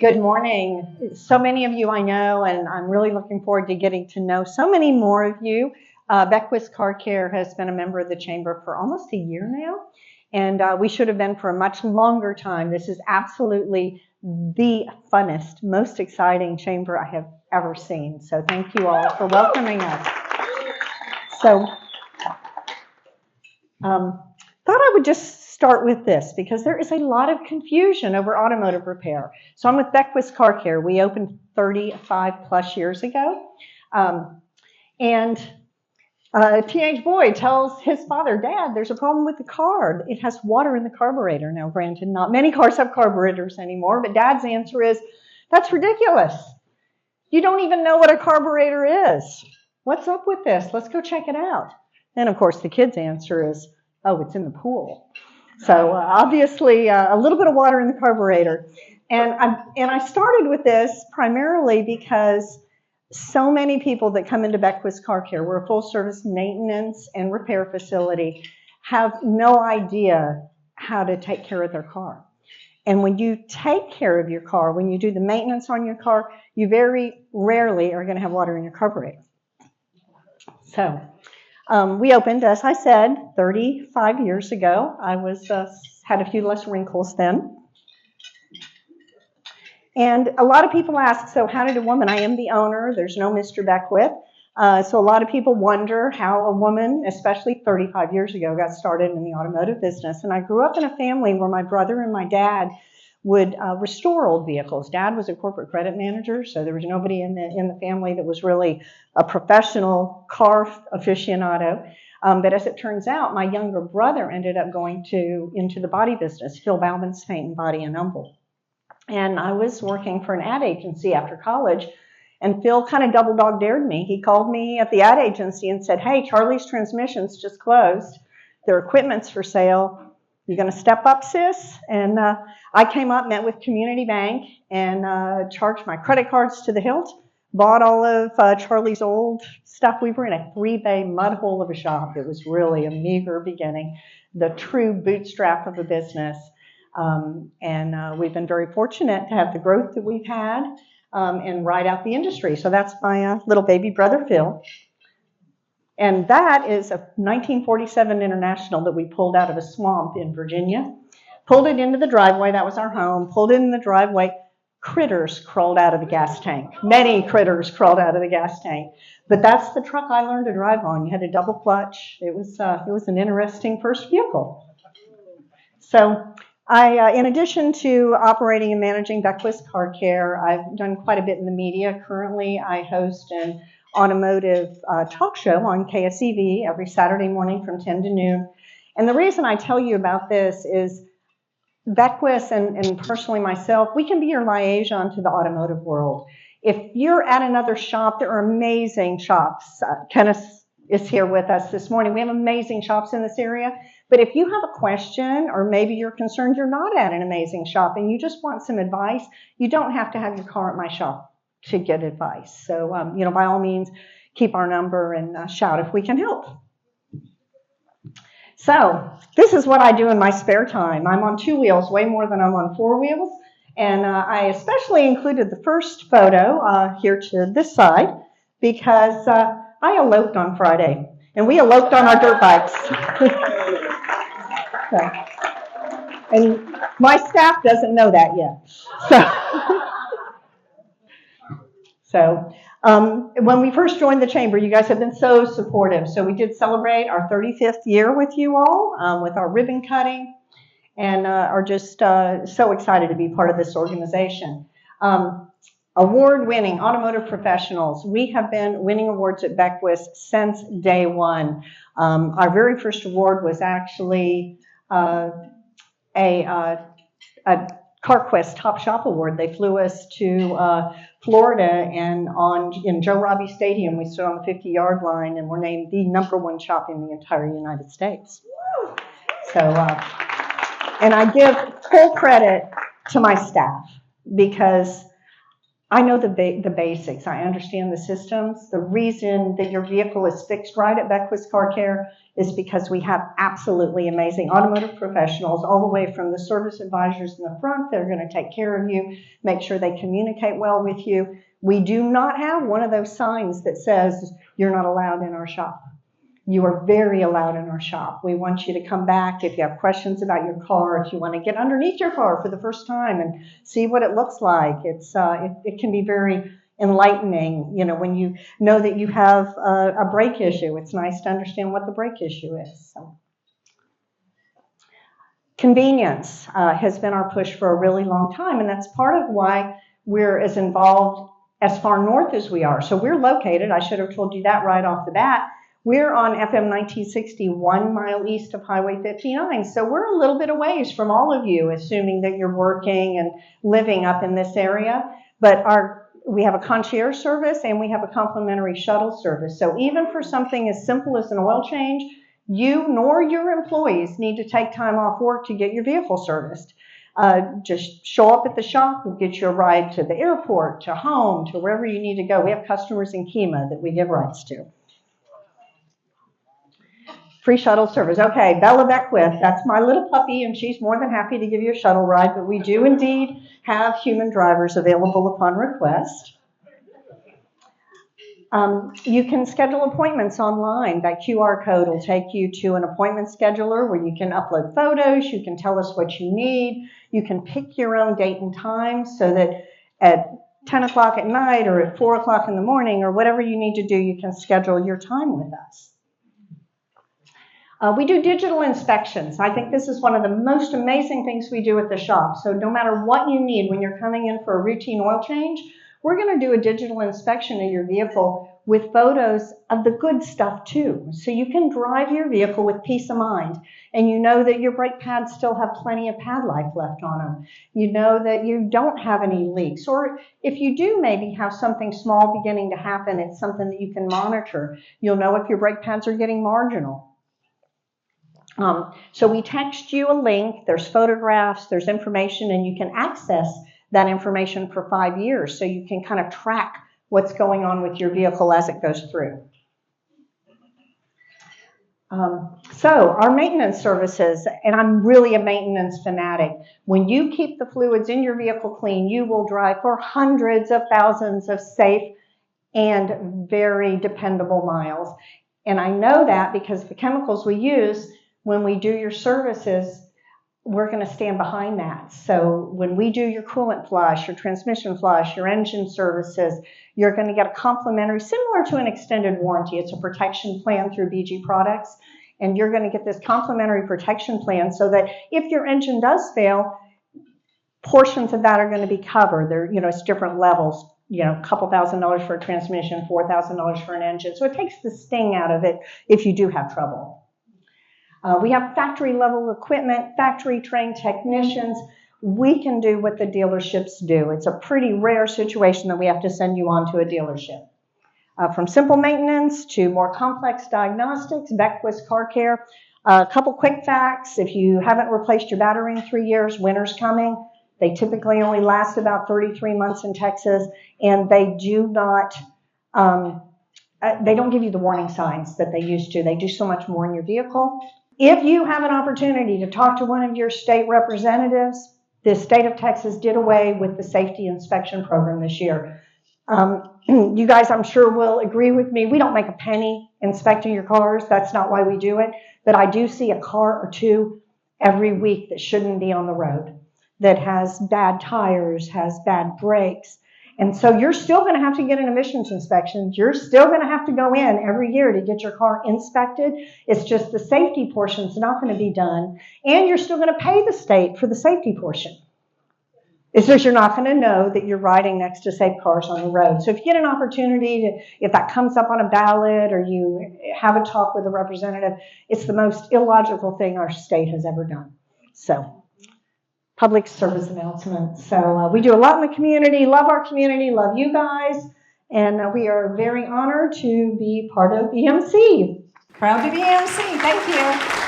Good morning. So many of you I know, and I'm really looking forward to getting to know so many more of you. Beckwith Car Care has been a member of the Chamber for almost a year now, and we should have been for a much longer time. This is absolutely the funnest, most exciting chamber I have ever seen. So thank you all for welcoming us. So, thought I would just start with this because there is a lot of confusion over automotive repair. So I'm with Beckwith Car Care. We opened 35 plus years ago. And a teenage boy tells his father, "Dad, there's a problem with the car. It has water in the carburetor." Now, granted, not many cars have carburetors anymore, but Dad's answer is, "That's ridiculous. You don't even know what a carburetor is. What's up with this? Let's go check it out." And of course, the kid's answer is, "Oh, it's in the pool." So obviously, a little bit of water in the carburetor. And I started with this primarily because so many people that come into Beckwith Car Care, we're a full-service maintenance and repair facility, have no idea how to take care of their car. And when you take care of your car, when you do the maintenance on your car, you very rarely are going to have water in your carburetor. So we opened, as I said, 35 years ago. I had a few less wrinkles then. And a lot of people ask, so how did a woman, I am the owner, there's no Mr. Beckwith. So a lot of people wonder how a woman, especially 35 years ago, got started in the automotive business. And I grew up in a family where my brother and my dad would restore old vehicles. Dad was a corporate credit manager, so there was nobody in the family that was really a professional car aficionado. But as it turns out, my younger brother ended up going into the body business, Phil Bauman's Paint and Body in Humble. And I was working for an ad agency after college, and Phil kind of double dog dared me. He called me at the ad agency and said, "Hey, Charlie's Transmissions just closed. Their equipment's for sale. You going to step up, sis?" And I came up, met with Community Bank, and charged my credit cards to the hilt, bought all of Charlie's old stuff. We were in a 3-bay mud hole of a shop. It was really a meager beginning, the true bootstrap of a business. And we've been very fortunate to have the growth that we've had and ride out the industry. So that's my little baby brother, Phil. And that is a 1947 International that we pulled out of a swamp in Virginia. Pulled it into the driveway. That was our home. Pulled it in the driveway. Critters crawled out of the gas tank. Many critters crawled out of the gas tank. But that's the truck I learned to drive on. You had a double clutch. It was an interesting first vehicle. So in addition to operating and managing Beckwith Car Care, I've done quite a bit in the media. Currently, I host an automotive talk show on KSEV every Saturday morning from 10 to noon. And the reason I tell you about this is Beckwith and personally myself, we can be your liaison to the automotive world. If you're at another shop, there are amazing shops. Kenneth is here with us this morning. We have amazing shops in this area. But if you have a question or maybe you're concerned you're not at an amazing shop and you just want some advice, you don't have to have your car at my shop to get advice. So, by all means, keep our number and shout if we can help. So this is what I do in my spare time. I'm on 2 wheels, way more than I'm on 4 wheels. And I especially included the first photo here to this side because I eloped on Friday. And we eloped on our dirt bikes. And my staff doesn't know that yet. So when we first joined the chamber, you guys have been so supportive. So we did celebrate our 35th year with you all with our ribbon cutting and are just so excited to be part of this organization. Award-winning automotive professionals. We have been winning awards at Beckwith since day one. Our very first award was actually a CarQuest Top Shop Award. They flew us to Florida, and in Joe Robbie Stadium, we stood on the 50-yard line, and were named the #1 shop in the entire United States. So, and I give full credit to my staff because I know the basics. I understand the systems. The reason that your vehicle is fixed right at Beckwith Car Care is because we have absolutely amazing automotive professionals, all the way from the service advisors in the front that are going to take care of you, make sure they communicate well with you. We do not have one of those signs that says you're not allowed in our shop. You are very allowed in our shop. We want you to come back if you have questions about your car, if you want to get underneath your car for the first time and see what it looks like. It can be very enlightening, when you know that you have a brake issue. It's nice to understand what the brake issue is. So. Convenience has been our push for a really long time, and that's part of why we're as involved as far north as we are. So we're located, I should have told you that right off the bat, we're on FM 1960, 1 mile east of Highway 59. So we're a little bit away from all of you, assuming that you're working and living up in this area. But we have a concierge service and we have a complimentary shuttle service. So even for something as simple as an oil change, you nor your employees need to take time off work to get your vehicle serviced. Just show up at the shop. We'll get you a ride to the airport, to home, to wherever you need to go. We have customers in Kemah that we give rides to. Free shuttle service. Okay, Bella Beckwith, that's my little puppy, and she's more than happy to give you a shuttle ride, but we do indeed have human drivers available upon request. You can schedule appointments online. That QR code will take you to an appointment scheduler where you can upload photos, you can tell us what you need, you can pick your own date and time so that at 10 o'clock at night or at 4 o'clock in the morning or whatever you need to do, you can schedule your time with us. We do digital inspections. I think this is one of the most amazing things we do at the shop. So no matter what you need when you're coming in for a routine oil change, we're going to do a digital inspection of your vehicle with photos of the good stuff too. So you can drive your vehicle with peace of mind, and you know that your brake pads still have plenty of pad life left on them. You know that you don't have any leaks, or if you do maybe have something small beginning to happen, it's something that you can monitor. You'll know if your brake pads are getting marginal. So we text you a link, there's photographs, there's information, and you can access that information for 5 years. So you can kind of track what's going on with your vehicle as it goes through. So our maintenance services, and I'm really a maintenance fanatic. When you keep the fluids in your vehicle clean, you will drive for hundreds of thousands of safe and very dependable miles. And I know that because the chemicals we use when we do your services, we're going to stand behind that. So when we do your coolant flush, your transmission flush, your engine services, you're going to get a complimentary, similar to an extended warranty. It's a protection plan through BG Products. And you're going to get this complimentary protection plan so that if your engine does fail, portions of that are going to be covered. There, it's different levels. A couple $1,000s for a transmission, $4,000 for an engine. So it takes the sting out of it if you do have trouble. We have factory level equipment, factory trained technicians. We can do what the dealerships do. It's a pretty rare situation that we have to send you on to a dealership. From simple maintenance to more complex diagnostics, Beckwith Car Care. A couple quick facts. If you haven't replaced your battery in 3 years, winter's coming. They typically only last about 33 months in Texas, and they do not, they don't give you the warning signs that they used to. They do so much more in your vehicle. If you have an opportunity to talk to one of your state representatives, the state of Texas did away with the safety inspection program this year. You guys, I'm sure, will agree with me. We don't make a penny inspecting your cars. That's not why we do it. But I do see a car or two every week that shouldn't be on the road, that has bad tires, has bad brakes. And so you're still going to have to get an emissions inspection. You're still going to have to go in every year to get your car inspected. It's just the safety portion is not going to be done. And you're still going to pay the state for the safety portion. It's just you're not going to know that you're riding next to safe cars on the road. So if you get an opportunity to, if that comes up on a ballot or you have a talk with a representative, it's the most illogical thing our state has ever done. So. Public service announcement. So we do a lot in the community, love our community, love you guys, and we are very honored to be part of EMC. Proud to be EMC. Thank you.